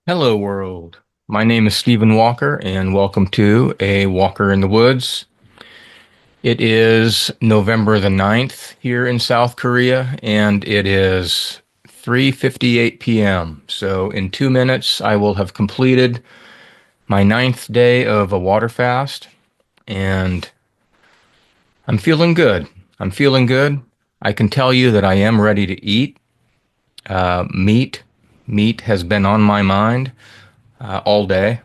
Hello, world. My name is Stephen Walker, and welcome to A Walker in the Woods. It is November the 9th here in South Korea, and it is 3:58 p.m. So in 2 minutes, I will have completed my ninth day of a water fast, and I'm feeling good. I'm feeling good. I can tell you that I am ready to eat. Meat. Meat has been on my mind all day.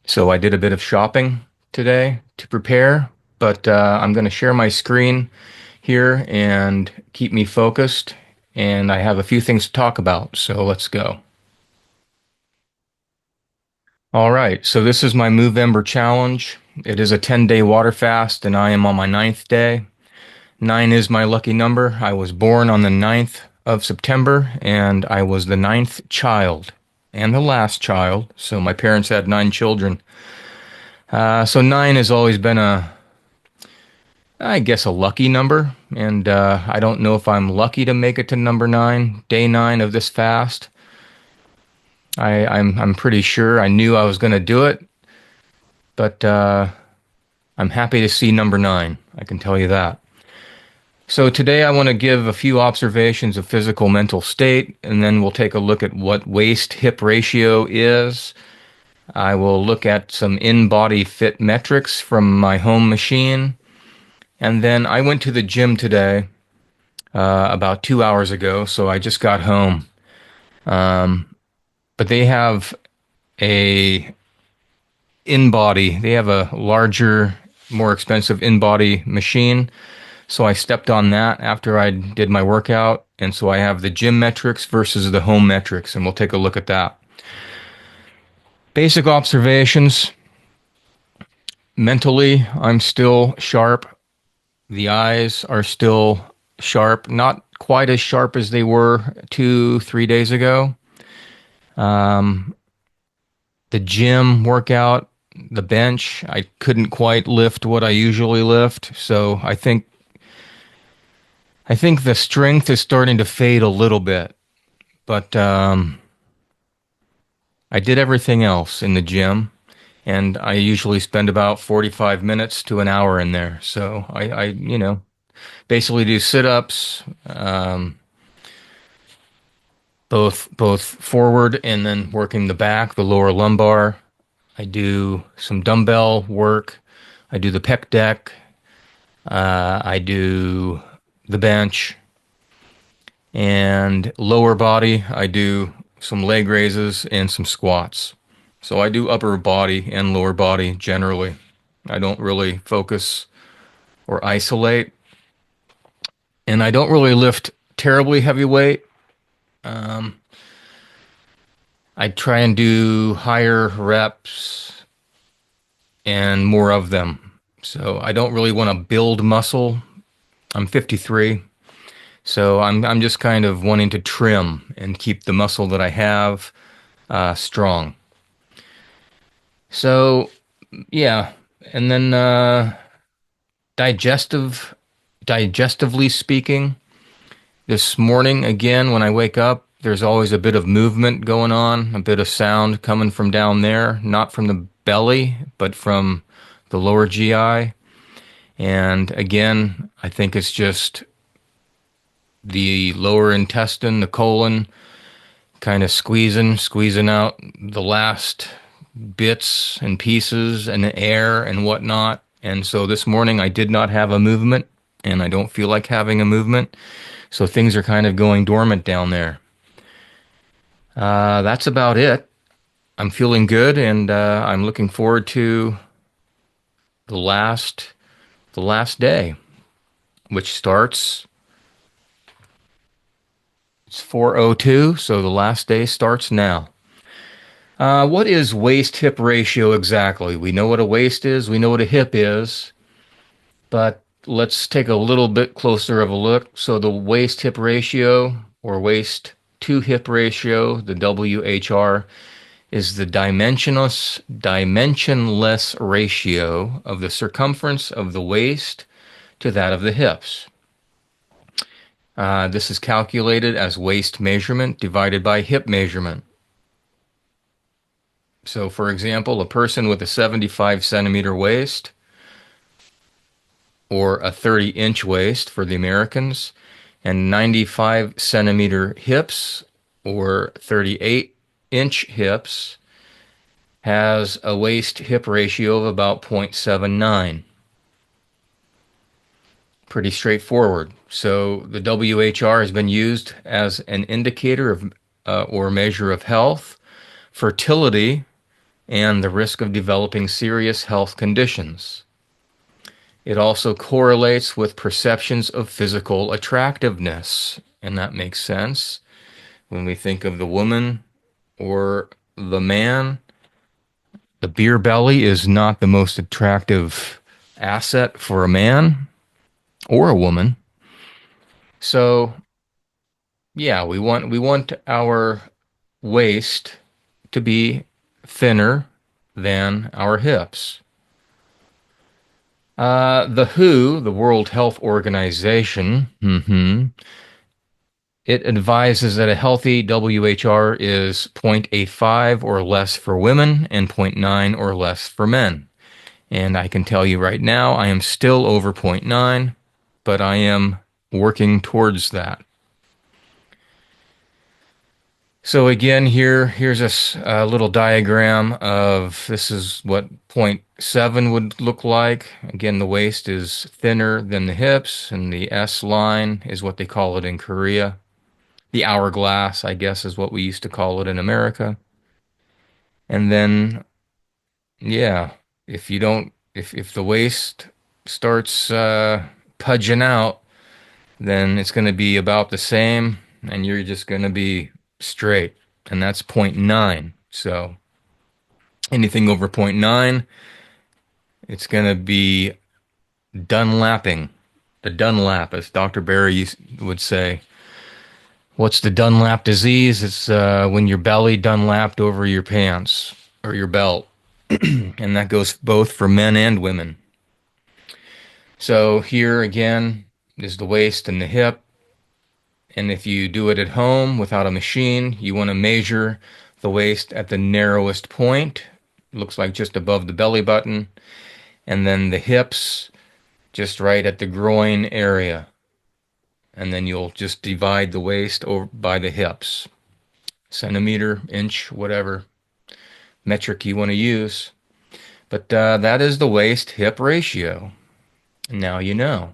So I did a bit of shopping today to prepare, but I'm going to share my screen here and keep me focused. And I have a few things to talk about, so let's go. All right, so this is my MOVEmber challenge. It is a 10-day water fast, and I am on my ninth day. Nine is my lucky number. I was born on the 9th of September, and I was the ninth child and the last child. So my parents had nine children. So nine has always been I guess, a lucky number, and I don't know if I'm lucky to make it to number nine, day nine of this fast. I'm pretty sure I knew I was going to do it, but I'm happy to see number nine. I can tell you that. So today I want to give a few observations of physical mental state, and then we'll take a look at what waist hip ratio is. I will look at some InBody fit metrics from my home machine. And then I went to the gym today about 2 hours ago, so I just got home. But they have a InBody. They have a larger, more expensive InBody machine. So I stepped on that after I did my workout. And so I have the gym metrics versus the home metrics, and we'll take a look at that. Basic observations. Mentally, I'm still sharp. The eyes are still sharp, not quite as sharp as they were 3 days ago. The gym workout, the bench, I couldn't quite lift what I usually lift, so I think the strength is starting to fade a little bit. But I did everything else in the gym, and I usually spend about 45 minutes to an hour in there. So I basically do sit-ups, both forward and then working the back, the lower lumbar. I do some dumbbell work. I do the pec deck. I do the bench and lower body. I do some leg raises and some squats. So I do upper body and lower body generally. I don't really focus or isolate, and I don't really lift terribly heavy weight. I try and do higher reps and more of them. So I don't really want to build muscle. I'm 53, so I'm just kind of wanting to trim and keep the muscle that I have strong. So yeah, and then digestive, digestively speaking, this morning again when I wake up, there's always a bit of movement going on, a bit of sound coming from down there, not from the belly, but from the lower GI. And again, I think it's just the lower intestine, the colon, kind of squeezing out the last bits and pieces and air and whatnot. And so this morning I did not have a movement, and I don't feel like having a movement. So things are kind of going dormant down there. That's about it. I'm feeling good, and I'm looking forward to the last day, which starts. It's 4:02, so the last day starts now. What is waist hip ratio exactly? We know what a waist is, we know what a hip is, but let's take a little bit closer of a look. So the waist hip ratio, or waist to hip ratio, the WHR, is the dimensionless ratio of the circumference of the waist to that of the hips. This is calculated as waist measurement divided by hip measurement. So, for example, a person with a 75 centimeter waist or a 30-inch waist for the Americans and 95 centimeter hips or 38-inch hips has a waist hip ratio of about 0.79. Pretty straightforward. So the WHR has been used as an indicator of or measure of health, fertility, and the risk of developing serious health conditions. It also correlates with perceptions of physical attractiveness, and that makes sense. When we think of the woman or the man, the beer belly is not the most attractive asset for a man or a woman. So, yeah, we want our waist to be thinner than our hips. The WHO, the World Health Organization, it advises that a healthy WHR is 0.85 or less for women and zero point 0.9 or less for men. And I can tell you right now, I am still over zero point 0.9, but I am working towards that. So again, here's a little diagram of this is what 0.7 would look like. Again, the waist is thinner than the hips, and the S line is what they call it in Korea. The hourglass, I guess, is what we used to call it in America. And then, yeah, if the waist starts pudging out, then it's going to be about the same, and you're just going to be straight, and that's zero point 0.9. So anything over zero point 0.9, it's going to be Dunlapping. The Dunlap, as Dr. Barry would say. What's the Dunlap disease? It's when your belly Dunlapped over your pants or your belt. And that goes both for men and women. So here again is the waist and the hip. And if you do it at home without a machine, you want to measure the waist at the narrowest point. Looks like just above the belly button. And then the hips just right at the groin area. And then you'll just divide the waist over by the hips. Centimeter, inch, whatever metric you want to use. But that is the waist-hip ratio. Now you know.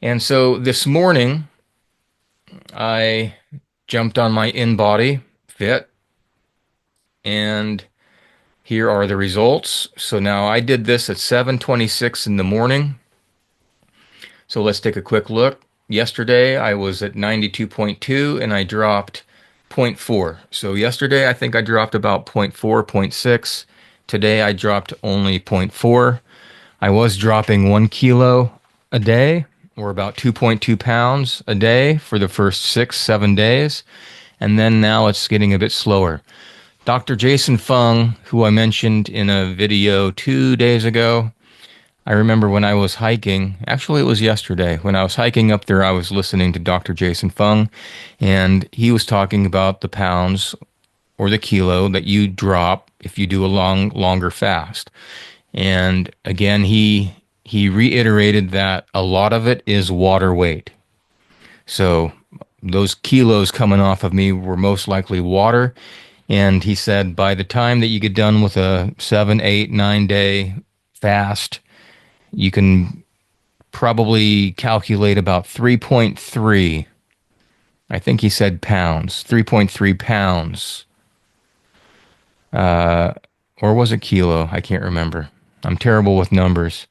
And so this morning, I jumped on my InBody Fit, and here are the results. So now I did this at 7:26 in the morning. So let's take a quick look. Yesterday I was at 92.2 and I dropped 0.4. So yesterday I think I dropped about 0.4, 0.6. Today I dropped only 0.4. I was dropping 1 kilo a day, or about 2.2 pounds a day for the first 6-7 days. And then now it's getting a bit slower. Dr. Jason Fung, who I mentioned in a video 2 days ago, I remember when I was hiking, actually it was yesterday, when I was hiking up there, I was listening to Dr. Jason Fung, and he was talking about the pounds or the kilo that you drop if you do a longer fast. And again, he reiterated that a lot of it is water weight. So those kilos coming off of me were most likely water. And he said by the time that you get done with a 7, 8, 9-day fast, you can probably calculate about 3.3. I think he said pounds, 3.3 pounds. Or was it kilo? I can't remember. I'm terrible with numbers.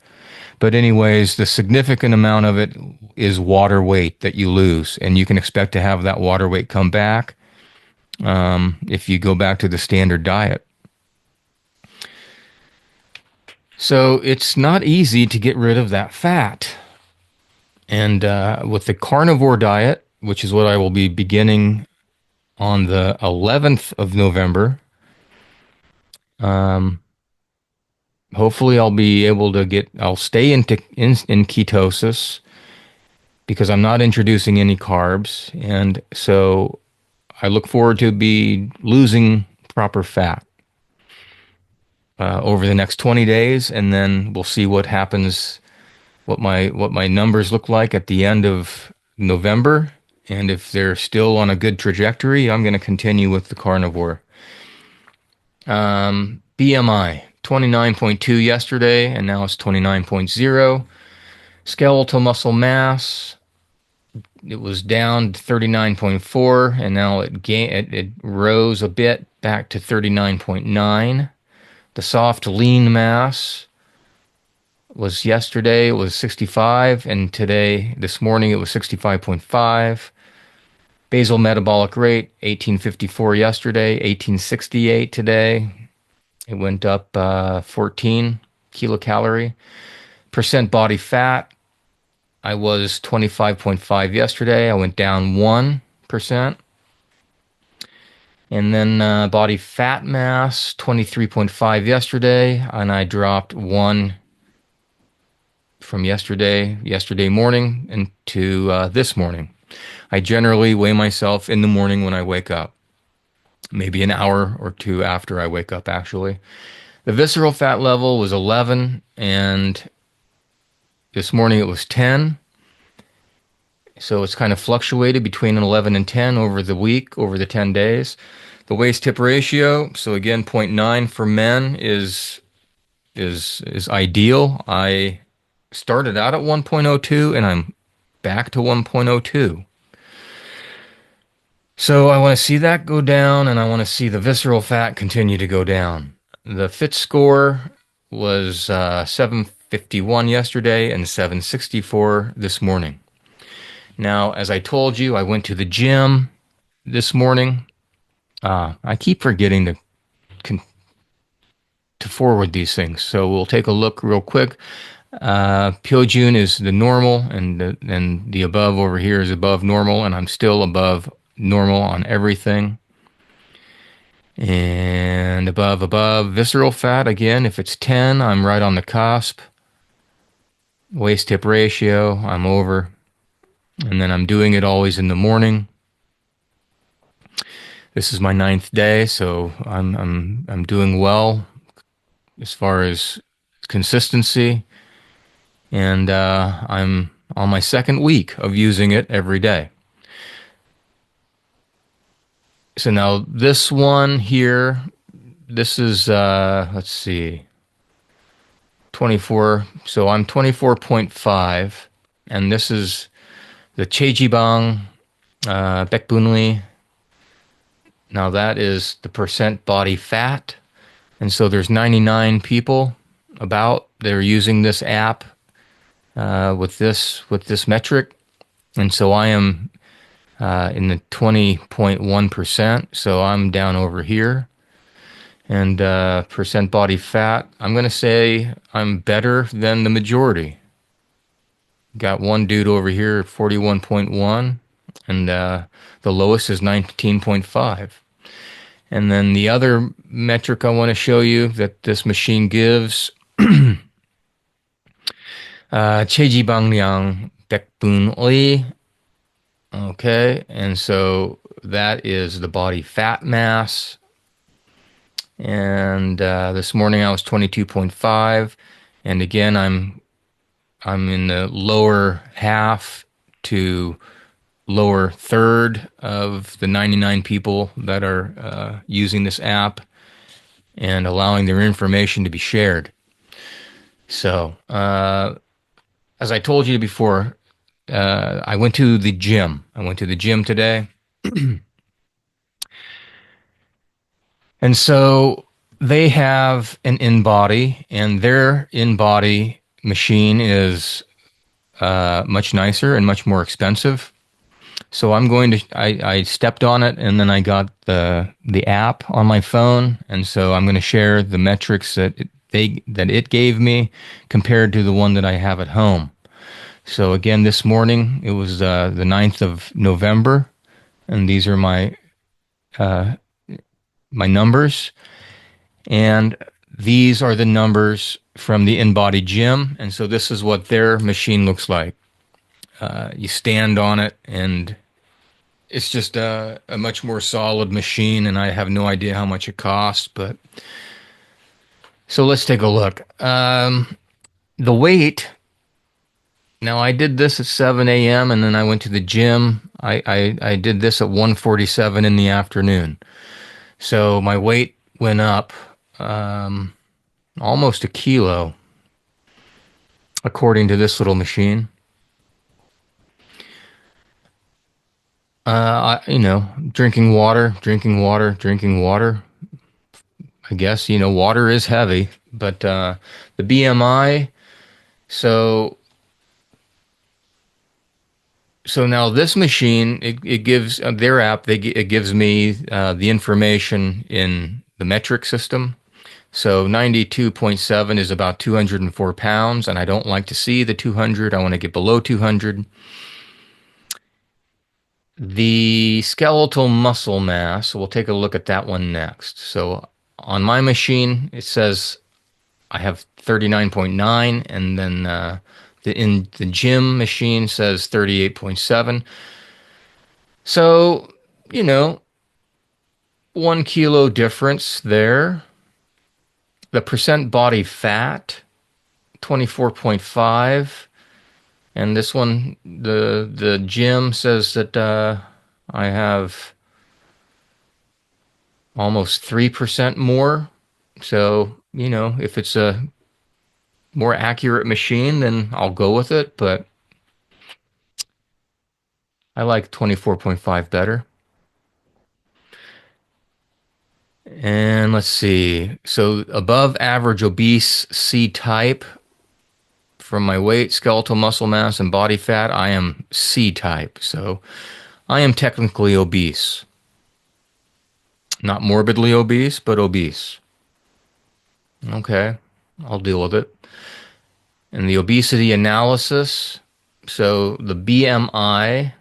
But anyways, the significant amount of it is water weight that you lose. And you can expect to have that water weight come back if you go back to the standard diet. So it's not easy to get rid of that fat. And with the carnivore diet, which is what I will be beginning on the 11th of November, hopefully I'll be able to I'll stay in ketosis because I'm not introducing any carbs. And so I look forward to be losing proper fat. over the next 20 days, and then we'll see what happens, what my numbers look like at the end of November. And if they're still on a good trajectory, I'm going to continue with the carnivore. BMI 29.2 yesterday, and now it's 29.0. Skeletal muscle mass, it was down to 39.4, and now it rose a bit back to 39.9. The soft lean mass was yesterday, it was 65, and this morning, it was 65.5. Basal metabolic rate, 1854 yesterday, 1868 today. It went up 14 kilocalorie. Percent body fat, I was 25.5 yesterday. I went down 1%. And then body fat mass, 23.5 yesterday, and I dropped 1 from yesterday morning into this morning. I generally weigh myself in the morning when I wake up, maybe an hour or two after I wake up, actually. The visceral fat level was 11, and this morning it was 10. So it's kind of fluctuated between an 11 and 10 over the week, over the 10 days. The waist tip ratio, so again, 0.9 for men is ideal. I started out at 1.02 and I'm back to 1.02. So I want to see that go down, and I want to see the visceral fat continue to go down. The fit score was 751 yesterday and 764 this morning. Now, as I told you, I went to the gym this morning. I keep forgetting to forward these things, so we'll take a look real quick. Pyojun is the normal, and the above over here is above normal, and I'm still above normal on everything. And above, visceral fat, again, if it's 10, I'm right on the cusp. Waist tip ratio, I'm over. And then I'm doing it always in the morning. This is my 9th day, so I'm doing well as far as consistency. And I'm on my 2nd week of using it every day. So now this one here, this is, let's see, 24. So I'm 24.5, and this is the Chejibang Baekbunli. Now that is the percent body fat. And so there's 99 people about that are using this app with this metric. And so I am in the 20.1%, so I'm down over here. And percent body fat, I'm going to say I'm better than the majority. Got one dude over here at 41.1, and the lowest is 19.5. And then the other metric I want to show you that this machine gives, Chejibang Baekbunli. Okay, and so that is the body fat mass. And this morning I was 22.5, and again I'm in the lower half to lower third of the 99 people that are using this app and allowing their information to be shared. So, as I told you before, I went to the gym. I went to the gym today. And so they have an InBody, and their InBody machine is much nicer and much more expensive. So I stepped on it, and then I got the app on my phone, and so I'm going to share the metrics that it gave me compared to the one that I have at home. So again, this morning it was the 9th of November, and these are my numbers, and these are the numbers from the InBody gym, and so this is what their machine looks like. You stand on it, and it's just a much more solid machine, and I have no idea how much it costs, but So let's take a look. The weight. Now I did this at 7 a.m. and then I went to the gym. I did this at 1:47 in the afternoon. So my weight went up um, almost a kilo, according to this little machine. Drinking water, drinking water, drinking water. I guess, water is heavy, but the BMI. So, so now this machine, it gives their app, it gives me the information in the metric system. So 92.7 is about 204 pounds, and I don't like to see the 200. I want to get below 200. The skeletal muscle mass, we'll take a look at that one next. So on my machine, it says I have 39.9, and then in the gym machine says 38.7. So, you know, 1 kilo difference there. The percent body fat, 24.5. And this one, the gym says that I have almost 3% more. So, if it's a more accurate machine, then I'll go with it. But I like 24.5 better. And let's see. So above average obese C type. From my weight, skeletal muscle mass, and body fat, I am C type. So I am technically obese. Not morbidly obese, but obese. Okay, I'll deal with it. And the obesity analysis, so the BMI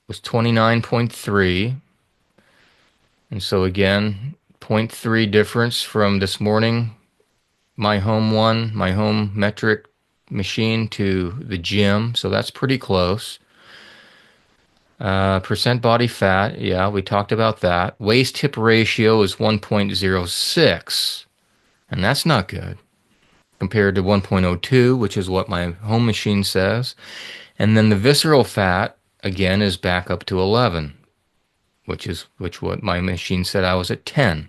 was 29.3. And so again, zero point 0.3 difference from this morning, my home metric machine to the gym. So that's pretty close. Percent body fat, yeah, we talked about that. Waist hip ratio is 1.06, and that's not good compared to 1.02, which is what my home machine says. And then the visceral fat, again, is back up to 11, which what my machine said I was at 10.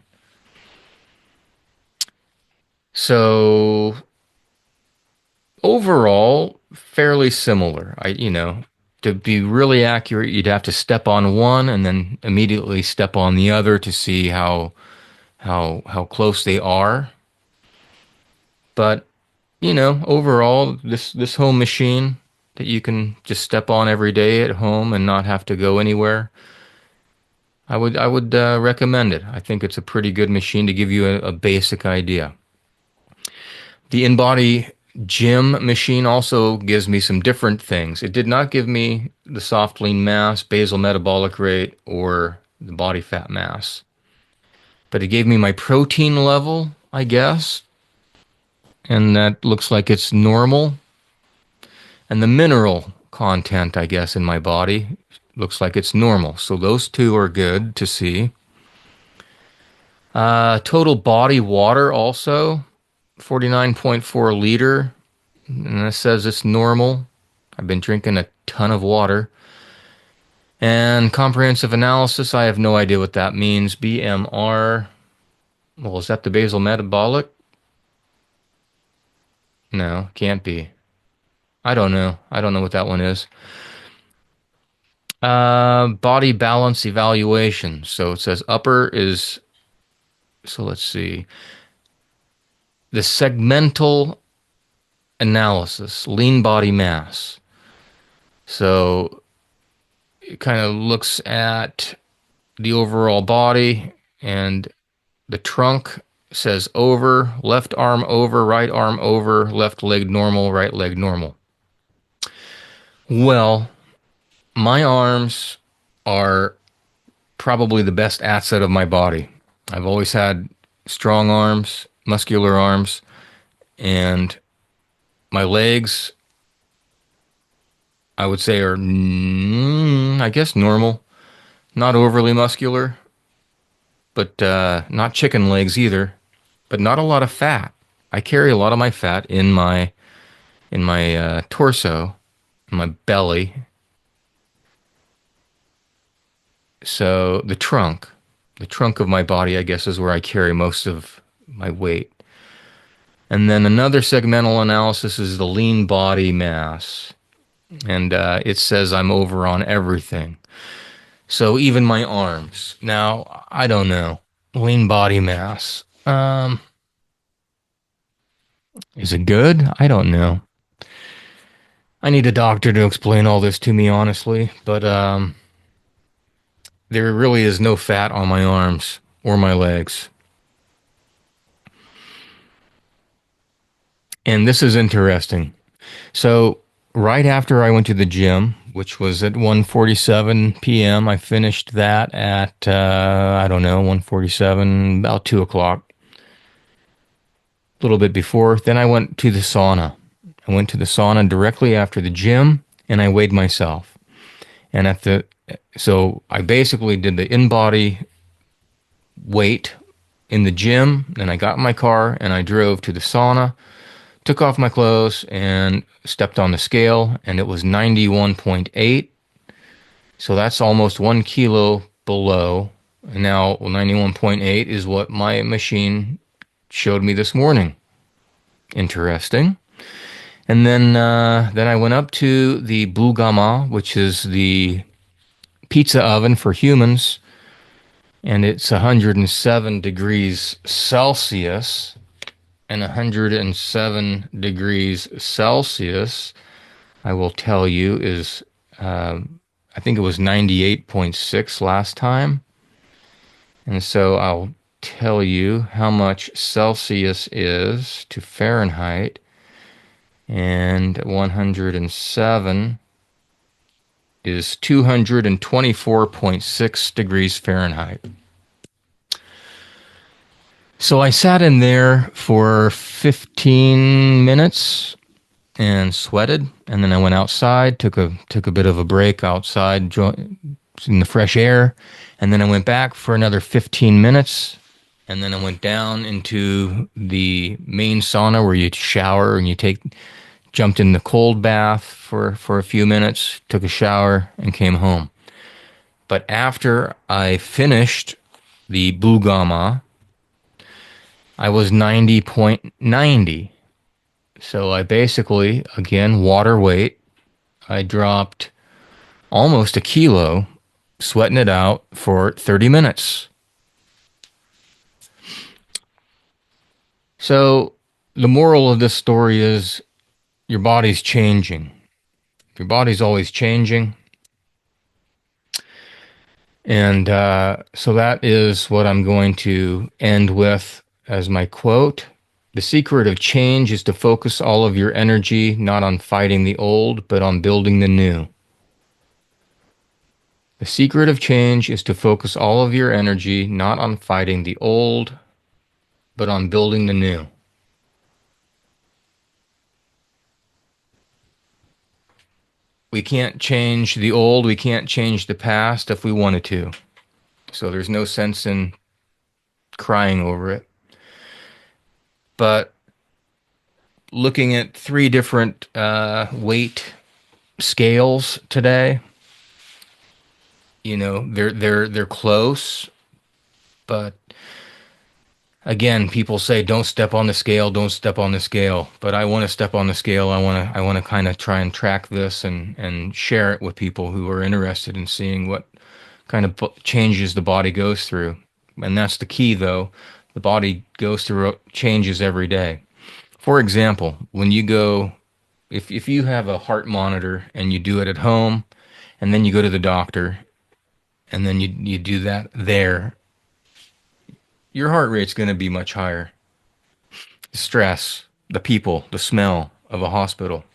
So overall, fairly similar. To be really accurate, you'd have to step on one and then immediately step on the other to see how close they are. But overall, this home machine that you can just step on every day at home and not have to go anywhere, I would recommend it. I think it's a pretty good machine to give you a basic idea. The InBody gym machine also gives me some different things. It did not give me the soft lean mass, basal metabolic rate, or the body fat mass. But it gave me my protein level, I guess. And that looks like it's normal. And the mineral content, I guess, in my body looks like it's normal. So those two are good to see. Total body water also, 49.4 liter. And it says it's normal. I've been drinking a ton of water. And comprehensive analysis, I have no idea what that means. BMR, well, is that the basal metabolic? No, can't be. I don't know. I don't know what that one is. Body balance evaluation. So it says upper is, so let's see. The segmental analysis, lean body mass. So it kind of looks at the overall body, and the trunk says over, left arm over, right arm over, left leg normal, right leg normal. Well, my arms are probably the best asset of my body. I've always had strong arms, muscular arms, and my legs, I would say, are, I guess, normal. Not overly muscular, but not chicken legs either. but not a lot of fat. I carry a lot of my fat in my torso, in my belly. So the trunk of my body, I guess, is where I carry most of my weight. And then another segmental analysis is the lean body mass. And it says I'm over on everything. So even my arms. Now, I don't know. Lean body mass. Is it good? I don't know. I need a doctor to explain all this to me, honestly. But there really is no fat on my arms or my legs. And this is interesting. So right after I went to the gym, which was at 1:47 p.m., I finished that at I don't know, 1:47, about 2 o'clock, a little bit before. Then I went to the sauna. I went to the sauna directly after the gym, and I weighed myself. And so I basically did the InBody weight in the gym. Then I got in my car and I drove to the sauna, took off my clothes and stepped on the scale, and it was 91.8. So that's almost 1 kilo below. And now 91.8 is what my machine showed me this morning. Interesting. And then I went up to the Bugama, which is the pizza oven for humans, and it's 107 degrees Celsius. And 107 degrees Celsius, I will tell you, is I think it was 98.6 last time. And so I'll tell you how much Celsius is to Fahrenheit. And 107 is 224.6 degrees Fahrenheit. So I sat in there for 15 minutes and sweated, and then I went outside, took a bit of a break outside in the fresh air, and then I went back for another 15 minutes, and then I went down into the main sauna where you shower and jumped in the cold bath for a few minutes, took a shower, and came home. But after I finished the Bugama, I was 90.90. So I basically, again, water weight, I dropped almost a kilo, sweating it out for 30 minutes. So the moral of this story is your body's changing. Your body's always changing. And so that is what I'm going to end with as my quote. The secret of change is to focus all of your energy not on fighting the old, but on building the new. The secret of change is to focus all of your energy not on fighting the old, but on building the new. We can't change the old, we can't change the past if we wanted to. So there's no sense in crying over it. But looking at 3 different weight scales today, they're close, but again, people say don't step on the scale, don't step on the scale. But I want to step on the scale. I want to kind of try and track this and share it with people who are interested in seeing what kind of changes the body goes through. And that's the key, though. The body goes through changes every day. For example, when you go, if you have a heart monitor and you do it at home, and then you go to the doctor, and then you do that there, your heart rate's going to be much higher. The stress, the people, the smell of a hospital.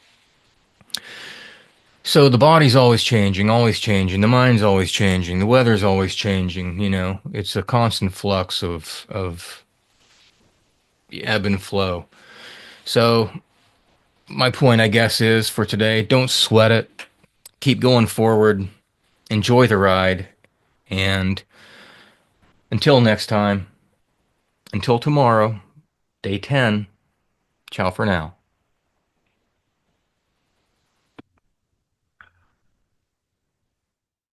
So the body's always changing, the mind's always changing, the weather's always changing, It's a constant flux of ebb and flow. So my point, I guess, is for today, don't sweat it. Keep going forward. Enjoy the ride. And until next time, until tomorrow, Day 10. Ciao for now.